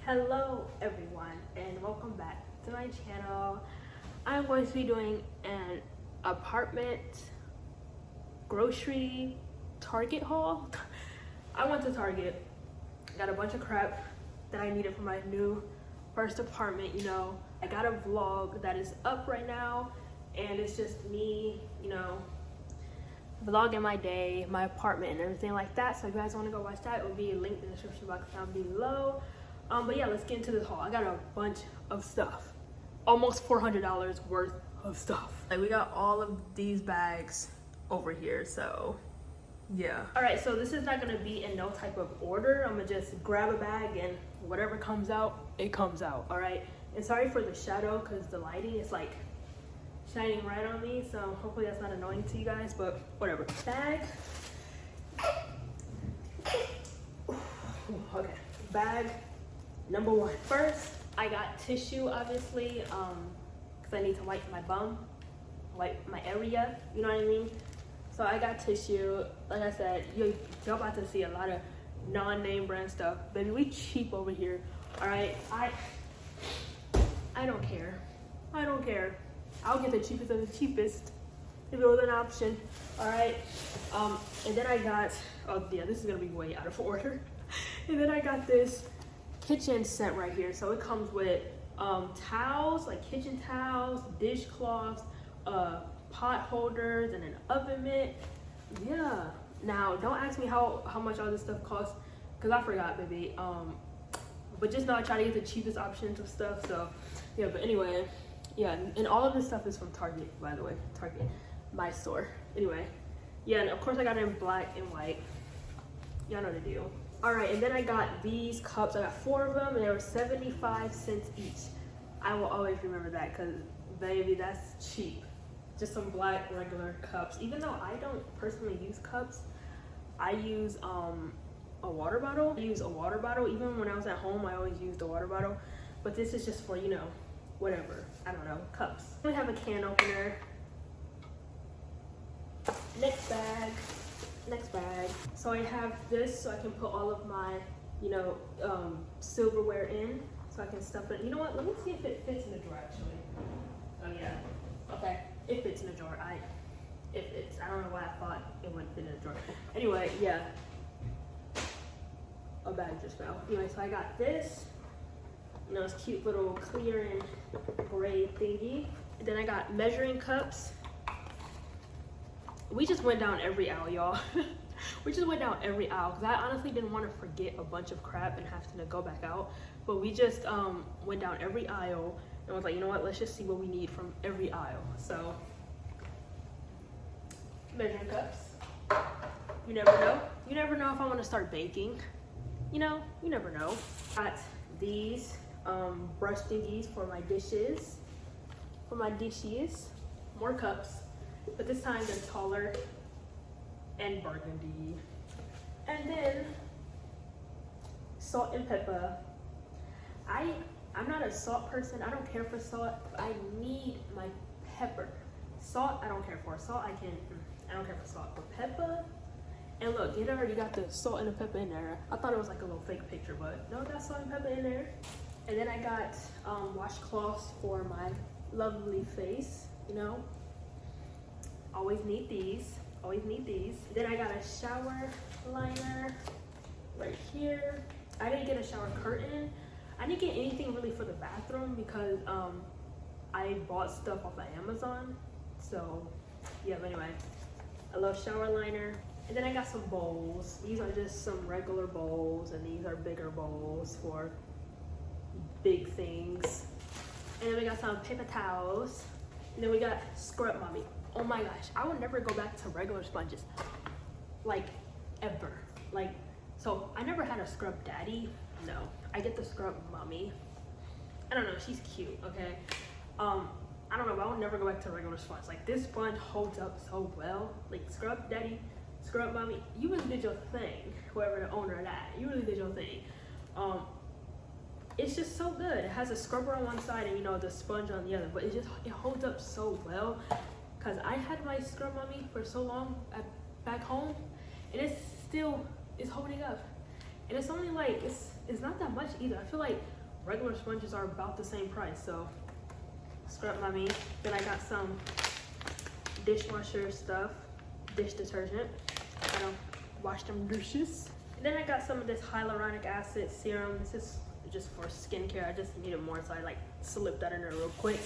Hello everyone and welcome back to my channel. I'm going to be doing an apartment grocery Target haul. I went to Target, got a bunch of crap that I needed for my new first apartment. I got a vlog that is up right now and it's just me, vlogging my day, my apartment and everything like that. So if you guys want to go watch that, it will be linked in the description box down below. But yeah, let's get into this haul. I got a bunch of stuff, almost $400 worth of stuff. Like, we got all of these bags over here, so yeah. All right, so this is not gonna be in no type of order. I'm gonna just grab a bag and whatever comes out, it comes out. All right, and sorry for the shadow because the lighting is like shining right on me, so hopefully that's not annoying to you guys, but whatever. Bag. Okay, bag number one. First, I got tissue, obviously, because I need to wipe my bum, wipe my area, you know what I mean? So I got tissue. Like I said, you're about to see a lot of non-name brand stuff. Baby, we cheap over here, all right? I don't care. I don't care. I'll get the cheapest of the cheapest if it was an option, all right? And then I got, oh yeah, this is gonna be way out of order. And then I got this kitchen set right here. So it comes with towels, like kitchen towels, dishcloths, pot holders, and an oven mitt. Yeah. Now, don't ask me how much all this stuff costs, because I forgot, baby. But just know I try to get the cheapest options of stuff. So yeah, but anyway, yeah, and all of this stuff is from Target, by the way. Target, my store. Anyway, yeah, and of course I got it in black and white. Y'all know the deal. All right, and then I got these cups. I got 4 of them, and they were 75 cents each. I will always remember that because, baby, that's cheap. Just some black regular cups. Even though I don't personally use cups, I use a water bottle. I use a water bottle. Even when I was at home, I always used a water bottle. But this is just for, whatever. I don't know, cups. We have a can opener. Next bag. So I have this so I can put all of my, silverware in, so I can stuff it. You know what? Let me see if it fits in the drawer actually. Oh yeah. Okay. It fits in the drawer. It fits. I don't know why I thought it wouldn't fit in the drawer. Anyway, yeah. A bag just fell. Anyway, so I got this. This cute little clear and gray thingy. And then I got measuring cups. We just went down every aisle, y'all. We just went down every aisle because I honestly didn't want to forget a bunch of crap and have to go back out. But we just went down every aisle and was like, you know what, let's just see what we need from every aisle. So, measuring cups. You never know. You never know if I want to start baking. You never know. Got these brush thingies for my dishes. More cups. But this time they're taller and burgundy. And then salt and pepper. I'm not a salt person. I don't care for salt. I need my pepper. Salt, I don't care for. Salt, I don't care for salt. But pepper, and look, it already got the salt and the pepper in there. I thought it was like a little fake picture, but no, got salt and pepper in there. And then I got washcloths for my lovely face, Always need these. Then I got a shower liner right here. I didn't get a shower curtain. I didn't get anything really for the bathroom because I bought stuff off of Amazon. So yeah, but anyway, I love shower liner. And then I got some bowls. These are just some regular bowls, and these are bigger bowls for big things. And then we got some paper towels. And then we got Scrub Mommy. Oh my gosh, I would never go back to regular sponges, like ever. So I never had a Scrub Daddy. No, I get the Scrub Mommy. I don't know, she's cute, okay? I don't know, but I would never go back to regular sponge. Like, this sponge holds up so well. Like, Scrub Daddy, Scrub Mommy, you really did your thing. Whoever the owner of that, you really did your thing. It's just so good. It has a scrubber on one side and the sponge on the other, but it holds up so well. Because I had my Scrub Mommy for so long back home, and it's still holding up. And it's only like, it's not that much either. I feel like regular sponges are about the same price, so scrap my me. Then I got some dishwasher stuff, dish detergent. I don't wash them dishes. And then I got some of this hyaluronic acid serum. This is just for skincare. I just needed more, so I like slipped that in there real quick.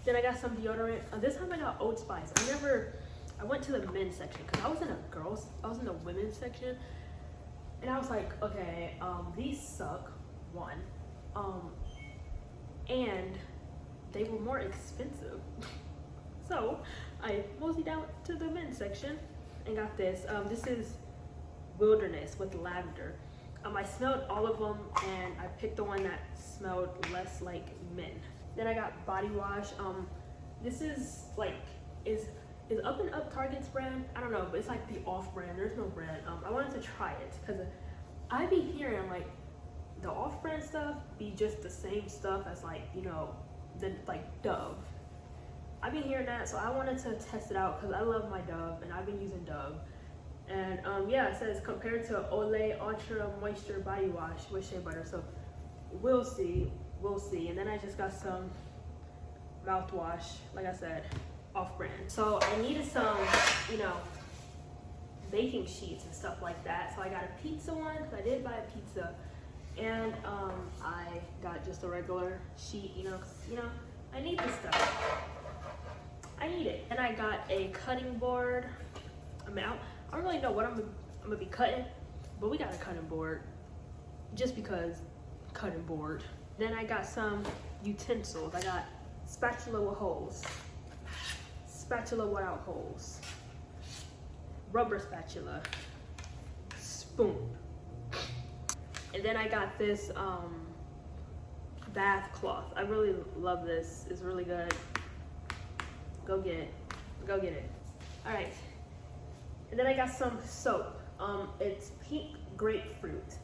Then I got some deodorant. This time I got Old Spice. I went to the men's section because I was in the women's section, and I was like, okay, these suck, one, and they were more expensive. So I moseyed down to the men's section and got this. This is Wilderness with lavender. I smelled all of them, and I picked the one that smelled less like men. Then I got body wash. This is like is Up and Up Target's brand. I don't know, but it's like the off brand. There's no brand. I wanted to try it because I be hearing like the off brand stuff be just the same stuff as like, you know, the like Dove. I've been hearing that, so I wanted to test it out because I love my Dove and I've been using Dove. And yeah, it says compared to Olay Ultra Moisture Body Wash with shea butter. So we'll see. And then I just got some mouthwash, like I said, off brand. So I needed some, you know, baking sheets and stuff like that. So I got a pizza one because I did buy a pizza, and I got just a regular sheet, you know, 'cause, you know, I need this stuff. I need it. And I got a cutting board. I mean, I don't really know what I'm gonna be cutting, but we got a cutting board just because cutting board. Then I got some utensils. I got spatula with holes, spatula without holes, rubber spatula, spoon. And then I got this bath cloth. I really love this. It's really good. Go get it. Go get it. All right. And then I got some soap. It's pink grapefruit.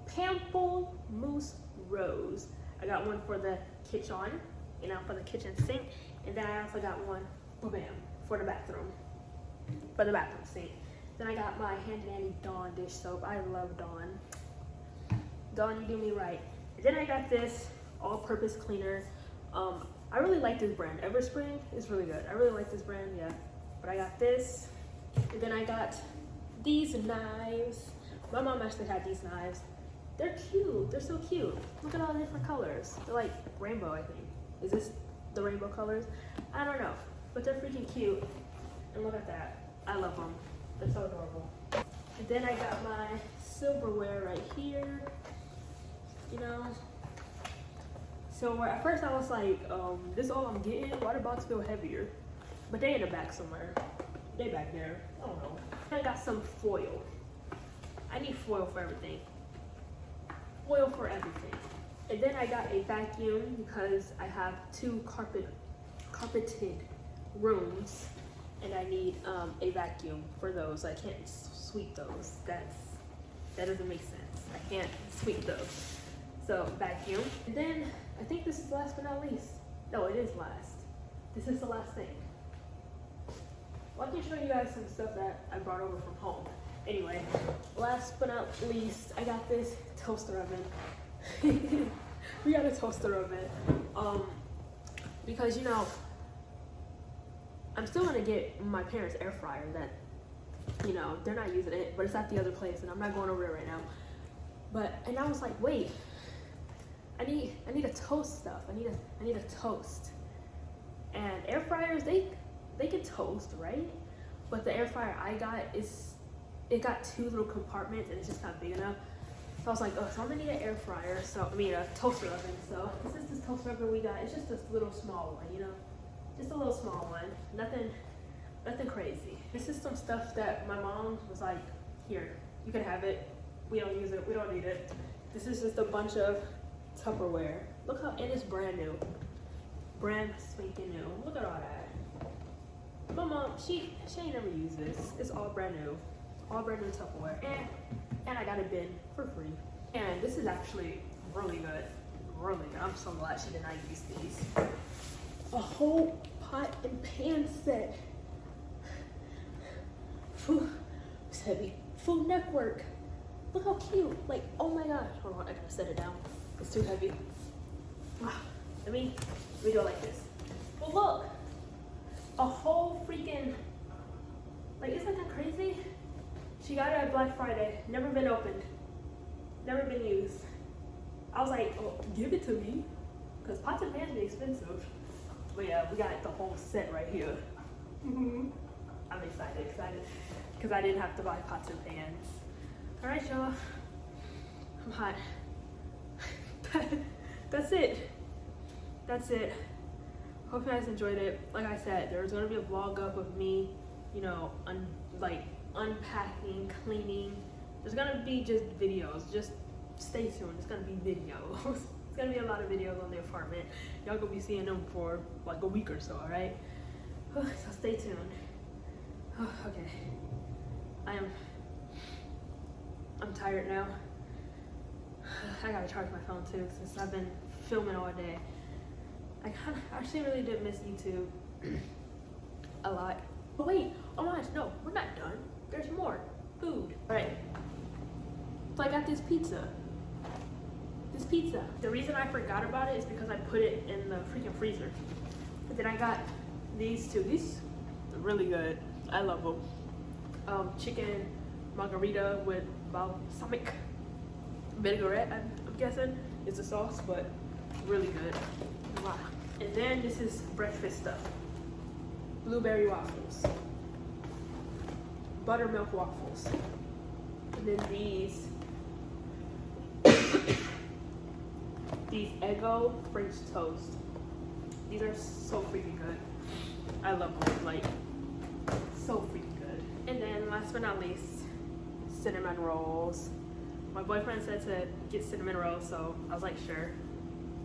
Pample Mousse Rose. I got one for the kitchen, you know, for the kitchen sink. And then I also got one, bam, for the bathroom sink. Then I got my handy dandy Dawn dish soap. I love Dawn. Dawn, you do me right. And then I got this all-purpose cleaner. I really like this brand. Everspring is really good. I really like this brand, yeah. But I got this. And then I got these knives. My mom actually had these knives. They're cute. They're so cute. Look at all the different colors. They're like rainbow, I think. Is this the rainbow colors? I don't know. But they're freaking cute. And look at that. I love them. They're so adorable. And then I got my silverware right here. You know. So at first I was like, this is all I'm getting? Why the box feel heavier? But they in the back somewhere. They back there. I don't know. I got some foil. I need foil for everything. Foil for everything. And then I got a vacuum because I have two carpeted rooms, and I need a vacuum for those. I can't sweep those. That doesn't make sense. I can't sweep those. So vacuum. And then I think this is last but not least. No, it is last. This is the last thing. Well, I can show you guys some stuff that I brought over from home. Anyway, last but not least, I got this toaster oven. We got a toaster oven. Because, you know, I'm still gonna get my parents' air fryer that, you know, they're not using it, but it's at the other place and I'm not going over there right now. And I was like, wait, I need to toast stuff. I need a toast. And air fryers, they can toast, right? But the air fryer I got it got two little compartments and it's just not big enough. So I was like, oh, so I'm gonna need an air fryer. So I mean a toaster oven. So this is this toaster oven we got. It's just this little small one, you know, just a little small one. Nothing crazy. This is some stuff that my mom was like, here, you can have it. We don't use it. We don't need it. This is just a bunch of Tupperware. Look how, and it's brand new. Brand spanking new. Look at all that. My mom, she ain't never used this. It's all brand new. All brand new Tupperware. And I got a bin for free. And this is actually really good. Really good. I'm so glad she did not use these. A whole pot and pan set. It's heavy. Food Network. Look how cute. Like, oh my gosh. Hold on, I gotta set it down. It's too heavy. Let me do it like this. Well, look. A whole freaking, like, isn't that crazy? She got it at Black Friday. Never been opened. Never been used. I was like, oh, give it to me. Because pots and pans be expensive. But yeah, we got the whole set right here. I'm excited. Because I didn't have to buy pots and pans. Alright, y'all. I'm hot. That's it. Hope you guys enjoyed it. Like I said, there's going to be a vlog up of me, you know, unpacking, cleaning. There's going to be just videos. Just stay tuned. It's going to be videos. It's going to be a lot of videos on the apartment. Y'all going to be seeing them for like a week or so, alright? So stay tuned. Okay. I'm tired now. I gotta charge my phone too since I've been filming all day. I actually really did miss YouTube a lot. But wait, oh my gosh, no, we're not done. There's more food. All right, so I got this pizza. The reason I forgot about it is because I put it in the freaking freezer. But then I got these two. These are really good. I love them. Chicken margarita with balsamic vinaigrette, I'm guessing is the sauce, but really good. Wow. And then this is breakfast stuff. Blueberry waffles, buttermilk waffles, and then these Eggo French toast. These are so freaking good. I love them, like so freaking good. And then last but not least, cinnamon rolls. My boyfriend said to get cinnamon rolls, so I was like, sure.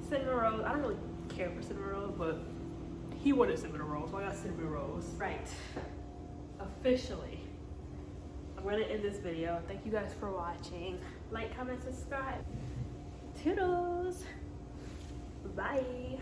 Cinnamon rolls, I don't really care for cinnamon rolls, but he wanted cinnamon rolls, so I got cinnamon rolls. Right, officially, I'm gonna end this video. Thank you guys for watching. Like, comment, subscribe. Toodles, bye.